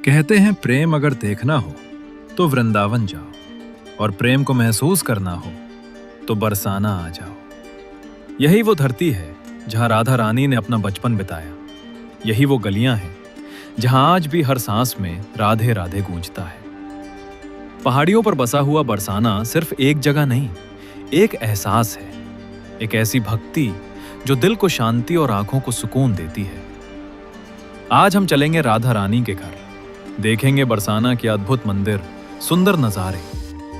कहते हैं प्रेम अगर देखना हो तो वृंदावन जाओ और प्रेम को महसूस करना हो तो बरसाना आ जाओ। यही वो धरती है जहां राधा रानी ने अपना बचपन बिताया। यही वो गलियां हैं जहां आज भी हर सांस में राधे राधे गूंजता है। पहाड़ियों पर बसा हुआ बरसाना सिर्फ एक जगह नहीं, एक एहसास है, एक ऐसी भक्ति जो दिल को शांति और आंखों को सुकून देती है। आज हम चलेंगे राधा रानी के घर, देखेंगे बरसाना के अद्भुत मंदिर, सुंदर नजारे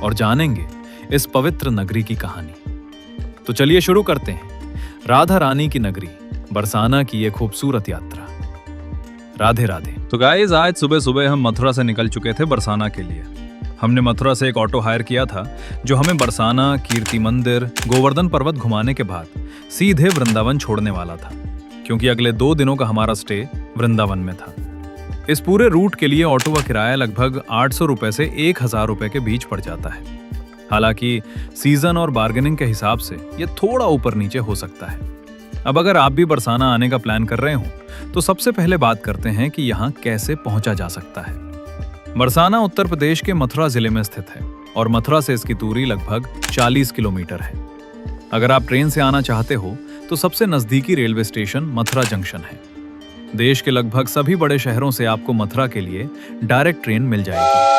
और जानेंगे इस पवित्र नगरी की कहानी। तो चलिए शुरू करते हैं राधा रानी की नगरी बरसाना की ये खूबसूरत यात्रा। राधे राधे। तो गाइस, आज सुबह सुबह हम मथुरा से निकल चुके थे बरसाना के लिए। हमने मथुरा से एक ऑटो हायर किया था जो हमें बरसाना, कीर्ति मंदिर, गोवर्धन पर्वत घुमाने के बाद सीधे वृंदावन छोड़ने वाला था, क्योंकि अगले 2 दिनों का हमारा स्टे वृंदावन में था। इस पूरे रूट के लिए ऑटो का किराया लगभग 800 रुपए से 1000 रुपए के बीच पड़ जाता है। हालांकि सीजन और बार्गेनिंग के हिसाब से ये थोड़ा ऊपर नीचे हो सकता है। अब अगर आप भी बरसाना आने का प्लान कर रहे हो तो सबसे पहले बात करते हैं कि यहाँ कैसे पहुंचा जा सकता है। बरसाना उत्तर प्रदेश के मथुरा जिले में स्थित है और मथुरा से इसकी दूरी लगभग 40 किलोमीटर है। अगर आप ट्रेन से आना चाहते हो तो सबसे नजदीकी रेलवे स्टेशन मथुरा जंक्शन है। देश के लगभग सभी बड़े शहरों से आपको मथुरा के लिए डायरेक्ट ट्रेन मिल जाएगी।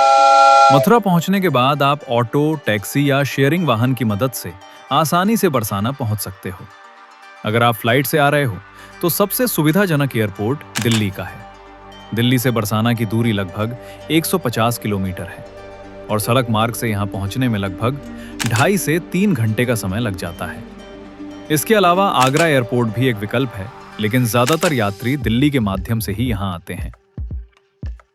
मथुरा पहुंचने के बाद आप ऑटो, टैक्सी या शेयरिंग वाहन की मदद से आसानी से बरसाना पहुंच सकते हो। अगर आप फ्लाइट से आ रहे हो तो सबसे सुविधाजनक एयरपोर्ट दिल्ली का है। दिल्ली से बरसाना की दूरी लगभग 150 किलोमीटर है और सड़क मार्ग से यहां पहुंचने में लगभग 2.5 से 3 घंटे का समय लग जाता है। इसके अलावा आगरा एयरपोर्ट भी एक विकल्प है, लेकिन ज्यादातर यात्री दिल्ली के माध्यम से ही यहां आते हैं।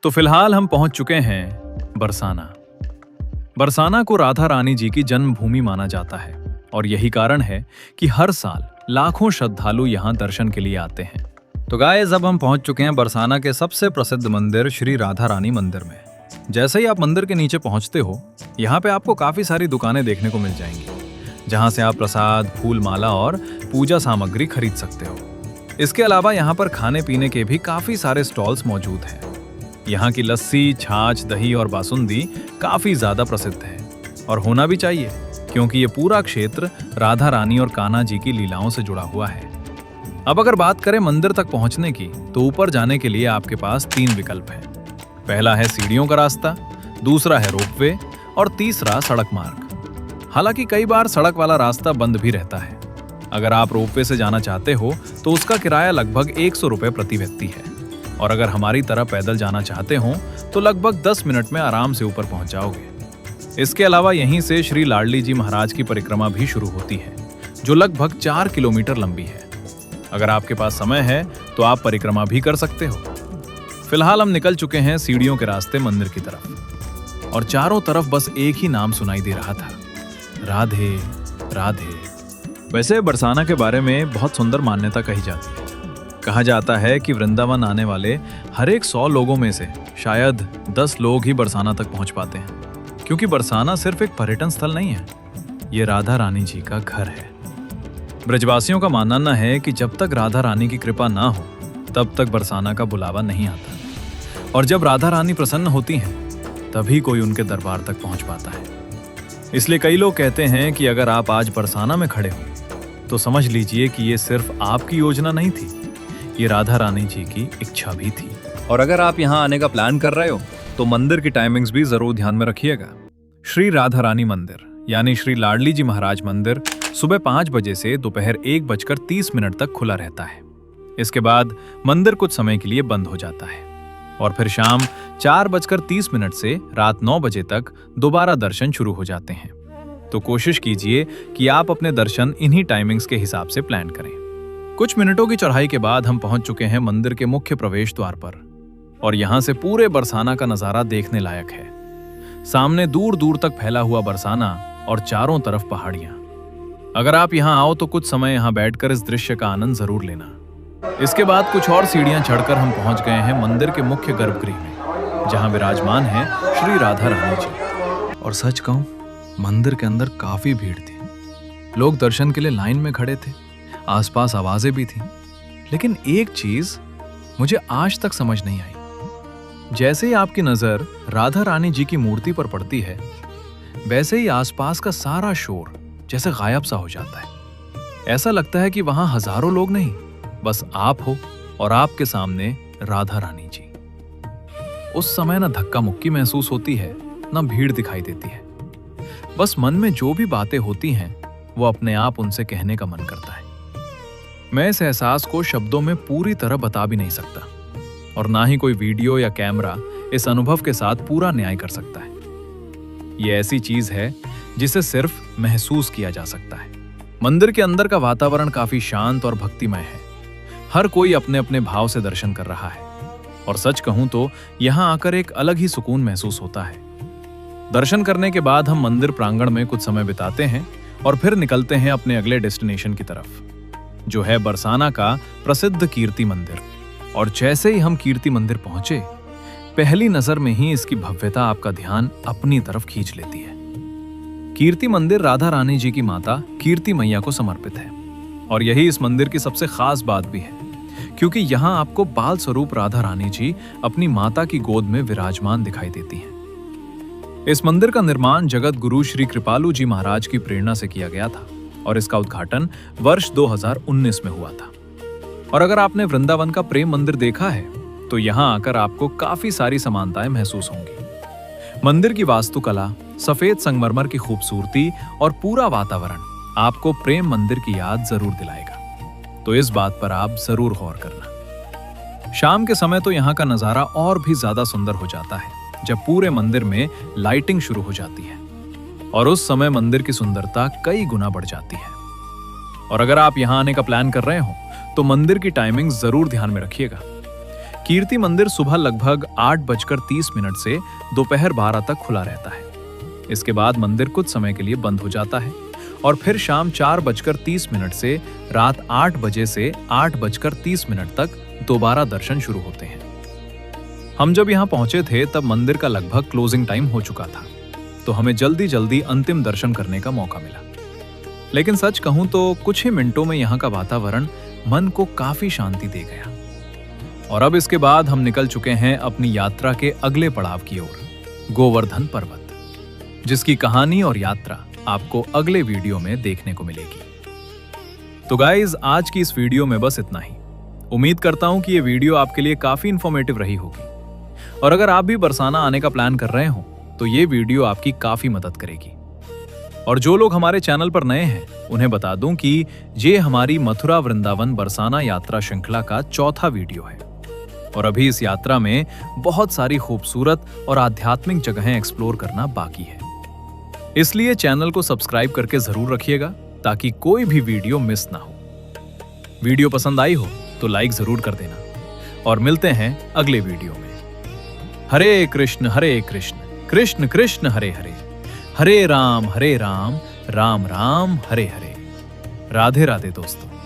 तो फिलहाल हम पहुंच चुके हैं बरसाना। बरसाना को राधा रानी जी की जन्मभूमि माना जाता है और यही कारण है कि हर साल लाखों श्रद्धालु यहां दर्शन के लिए आते हैं। तो गाइस, अब हम पहुंच चुके हैं बरसाना के सबसे प्रसिद्ध मंदिर श्री राधा रानी मंदिर में। जैसे ही आप मंदिर के नीचे पहुंचते हो, यहाँ पे आपको काफी सारी दुकानें देखने को मिल जाएंगी, जहां से आप प्रसाद, फूल माला और पूजा सामग्री खरीद सकते हो। इसके अलावा यहाँ पर खाने पीने के भी काफी सारे स्टॉल्स मौजूद हैं। यहाँ की लस्सी, छाछ, दही और बासुंदी काफी ज्यादा प्रसिद्ध है और होना भी चाहिए, क्योंकि ये पूरा क्षेत्र राधा रानी और कान्हा जी की लीलाओं से जुड़ा हुआ है। अब अगर बात करें मंदिर तक पहुंचने की, तो ऊपर जाने के लिए आपके पास 3 विकल्प हैं। पहला है सीढ़ियों का रास्ता, दूसरा है रोपवे और तीसरा सड़क मार्ग। हालांकि कई बार सड़क वाला रास्ता बंद भी रहता है। अगर आप रोपवे से जाना चाहते हो तो उसका किराया लगभग 100 रुपए प्रति व्यक्ति है और अगर हमारी तरह पैदल जाना चाहते हो तो लगभग 10 मिनट में आराम से ऊपर पहुंच जाओगे। इसके अलावा यहीं से श्री लाडली जी महाराज की परिक्रमा भी शुरू होती है, जो लगभग 4 किलोमीटर लंबी है। अगर आपके पास समय है तो आप परिक्रमा भी कर सकते हो। फिलहाल हम निकल चुके हैं सीढ़ियों के रास्ते मंदिर की तरफ और चारों तरफ बस एक ही नाम सुनाई दे रहा था, राधे राधे। वैसे बरसाना के बारे में बहुत सुंदर मान्यता कही जाती है। कहा जाता है कि वृंदावन आने वाले हर एक 100 लोगों में से शायद 10 लोग ही बरसाना तक पहुंच पाते हैं, क्योंकि बरसाना सिर्फ एक पर्यटन स्थल नहीं है, ये राधा रानी जी का घर है। ब्रजवासियों का मानना है कि जब तक राधा रानी की कृपा ना हो तब तक बरसाना का बुलावा नहीं आता, और जब राधा रानी प्रसन्न होती हैं तभी कोई उनके दरबार तक पहुंच पाता है। इसलिए कई लोग कहते हैं कि अगर आप आज बरसाना में खड़े हो तो समझ लीजिए कि ये सिर्फ आपकी योजना नहीं थी, ये राधा रानी जी की इच्छा भी थी। और अगर आप यहाँ आने का प्लान कर रहे हो तो मंदिर की टाइमिंग्स भी जरूर ध्यान में रखिएगा। श्री राधा रानी मंदिर यानी श्री लाडली जी महाराज मंदिर सुबह 5 बजे से दोपहर 1:30 तक खुला रहता है। इसके बाद मंदिर कुछ समय के लिए बंद हो जाता है और फिर शाम 4:30 से रात 9 बजे तक दोबारा दर्शन शुरू हो जाते हैं। तो कोशिश कीजिए कि आप अपने दर्शन इन्हीं टाइमिंग्स के हिसाब से प्लान करें। कुछ मिनटों की चढ़ाई के बाद हम पहुंच चुके हैं मंदिर के मुख्य प्रवेश द्वार पर और यहां से पूरे बरसाना का नजारा देखने लायक है। सामने दूर दूर तक फैला हुआ बरसाना और चारों तरफ पहाड़ियां। अगर आप यहां आओ तो कुछ समय यहां बैठकर इस दृश्य का आनंद जरूर लेना। इसके बाद कुछ और सीढ़ियां चढ़कर हम पहुंच गए हैं मंदिर के मुख्य गर्भगृह में, जहां विराजमान है श्री राधा रानी जी। और सच कहूं, मंदिर के अंदर काफी भीड़ थी। लोग दर्शन के लिए लाइन में खड़े थे, आसपास आवाजें भी थीं। लेकिन एक चीज मुझे आज तक समझ नहीं आई, जैसे ही आपकी नजर राधा रानी जी की मूर्ति पर पड़ती है, वैसे ही आसपास का सारा शोर जैसे गायब सा हो जाता है। ऐसा लगता है कि वहां हजारों लोग नहीं, बस आप हो और आपके सामने राधा रानी जी। उस समय ना धक्का मुक्की महसूस होती है, ना भीड़ दिखाई देती है। बस मन में जो भी बातें होती हैं वो अपने आप उनसे कहने का मन करता है। मैं इस एहसास को शब्दों में पूरी तरह बता भी नहीं सकता, और ना ही कोई वीडियो या कैमरा इस अनुभव के साथ पूरा न्याय कर सकता है। ये ऐसी चीज है जिसे सिर्फ महसूस किया जा सकता है। मंदिर के अंदर का वातावरण काफी शांत और भक्तिमय है। हर कोई अपने अपने भाव से दर्शन कर रहा है, और सच कहूं तो यहां आकर एक अलग ही सुकून महसूस होता है। दर्शन करने के बाद हम मंदिर प्रांगण में कुछ समय बिताते हैं और फिर निकलते हैं अपने अगले डेस्टिनेशन की तरफ, जो है बरसाना का प्रसिद्ध कीर्ति मंदिर। और जैसे ही हम कीर्ति मंदिर पहुंचे, पहली नजर में ही इसकी भव्यता आपका ध्यान अपनी तरफ खींच लेती है। कीर्ति मंदिर राधा रानी जी की माता कीर्ति मैया को समर्पित है, और यही इस मंदिर की सबसे खास बात भी है, क्योंकि यहाँ आपको बाल स्वरूप राधा रानी जी अपनी माता की गोद में विराजमान दिखाई देती हैं। इस मंदिर का निर्माण जगत गुरु श्री कृपालु जी महाराज की प्रेरणा से किया गया था, और इसका उद्घाटन वर्ष 2019 में हुआ था। और अगर आपने वृंदावन का प्रेम मंदिर देखा है तो यहाँ आकर आपको काफी सारी समानताएं महसूस होंगी। मंदिर की वास्तुकला, सफेद संगमरमर की खूबसूरती और पूरा वातावरण आपको प्रेम मंदिर की याद जरूर दिलाएगा, तो इस बात पर आप जरूर गौर करना। शाम के समय तो यहाँ का नजारा और भी ज्यादा सुंदर हो जाता है, जब पूरे मंदिर में लाइटिंग शुरू हो जाती है, और उस समय मंदिर की सुंदरता कई गुना बढ़ जाती है। और अगर आप यहाँ आने का प्लान कर रहे हो तो मंदिर की टाइमिंग जरूर ध्यान में रखिएगा। कीर्ति मंदिर सुबह लगभग 8:30 से दोपहर 12 तक खुला रहता है। इसके बाद मंदिर कुछ समय के लिए बंद हो जाता है, और फिर शाम 4:30 से रात 8 बजे से 8:30 तक दोबारा दर्शन शुरू होते हैं। हम जब यहाँ पहुंचे थे तब मंदिर का लगभग क्लोजिंग टाइम हो चुका था, तो हमें जल्दी जल्दी अंतिम दर्शन करने का मौका मिला। लेकिन सच कहूं तो कुछ ही मिनटों में यहाँ का वातावरण मन को काफी शांति दे गया। और अब इसके बाद हम निकल चुके हैं अपनी यात्रा के अगले पड़ाव की ओर, गोवर्धन पर्वत, जिसकी कहानी और यात्रा आपको अगले वीडियो में देखने को मिलेगी। तो गाइज, आज की इस वीडियो में बस इतना ही। उम्मीद करता हूं कि ये वीडियो आपके लिए काफी इंफॉर्मेटिव रही होगी, और अगर आप भी बरसाना आने का प्लान कर रहे हो तो ये वीडियो आपकी काफी मदद करेगी। और जो लोग हमारे चैनल पर नए हैं उन्हें बता दूं कि ये हमारी मथुरा वृंदावन बरसाना यात्रा श्रृंखला का चौथा वीडियो है, और अभी इस यात्रा में बहुत सारी खूबसूरत और आध्यात्मिक जगहें एक्सप्लोर करना बाकी है। इसलिए चैनल को सब्सक्राइब करके जरूर रखिएगा ताकि कोई भी वीडियो मिस ना हो। वीडियो पसंद आई हो तो लाइक जरूर कर देना, और मिलते हैं अगले वीडियो में। हरे कृष्ण कृष्ण कृष्ण हरे हरे, हरे राम राम राम हरे हरे। राधे राधे दोस्तों।